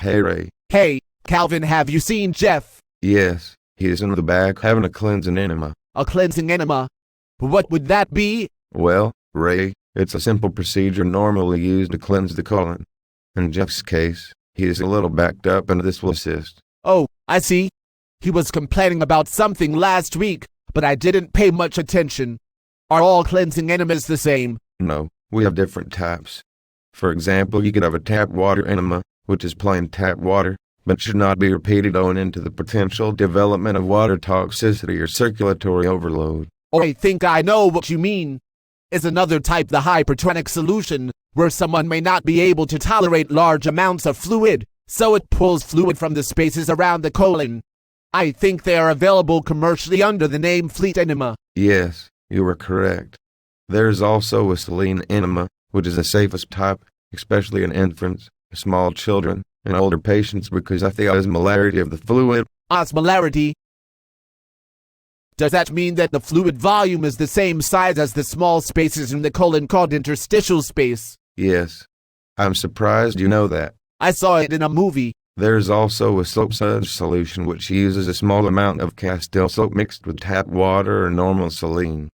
Hey Ray. Hey, Calvin, have you seen Jeff? Yes, he is in the back having a cleansing enema. A cleansing enema? What would that be? Well, Ray, it's a simple procedure normally used to cleanse the colon. In Jeff's case, he is a little backed up and this will assist. Oh, I see. He was complaining about something last week, but I didn't pay much attention. Are all cleansing enemas the same? No, we have different types. For example, you could have a tap water enema, which is plain tap water, but should not be repeated owing into the potential development of water toxicity or circulatory overload. Oh, I think I know what you mean. Is another type the hypertonic solution, where someone may not be able to tolerate large amounts of fluid, so it pulls fluid from the spaces around the colon. I think they are available commercially under the name Fleet Enema. Yes, you are correct. There is also a saline enema, which is the safest type, especially in infants, small children, and older patients because of the osmolarity of the fluid. Osmolarity? Does that mean that the fluid volume is the same size as the small spaces in the colon called interstitial space? Yes. I'm surprised you know that. I saw it in a movie. There is also a soap suds solution which uses a small amount of Castile soap mixed with tap water or normal saline.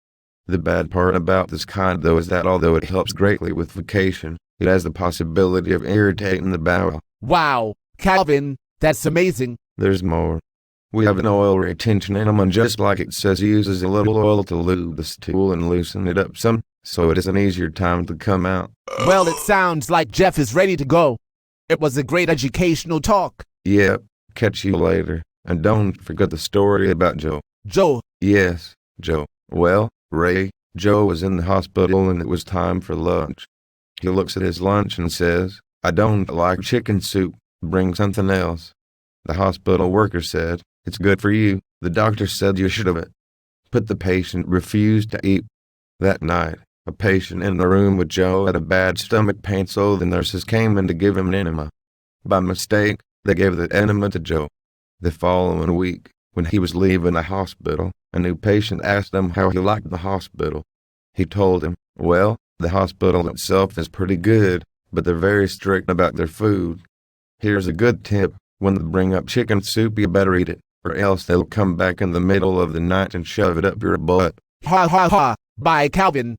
The bad part about this kind though is that although it helps greatly with vacation, it has the possibility of irritating the bowel. Wow, Calvin, that's amazing. There's more. We have an oil retention enema just like it says uses a little oil to lube the stool and loosen it up some, so it is an easier time to come out. Well, it sounds like Jeff is ready to go. It was a great educational talk. Yep, catch you later. And don't forget the story about Joe. Joe? Yes, Joe. Well, Ray, Joe was in the hospital and it was time for lunch. He looks at his lunch and says, "I don't like chicken soup, bring something else." The hospital worker said, "It's good for you. The doctor said you should have it." But the patient refused to eat. That night, a patient in the room with Joe had a bad stomach pain, so the nurses came in to give him an enema. By mistake, they gave the enema to Joe. The following week, when he was leaving the hospital, a new patient asked him how he liked the hospital. He told him, "Well, the hospital itself is pretty good, but they're very strict about their food. Here's a good tip. When they bring up chicken soup, you better eat it, or else they'll come back in the middle of the night and shove it up your butt." Ha ha ha. Bye, Calvin.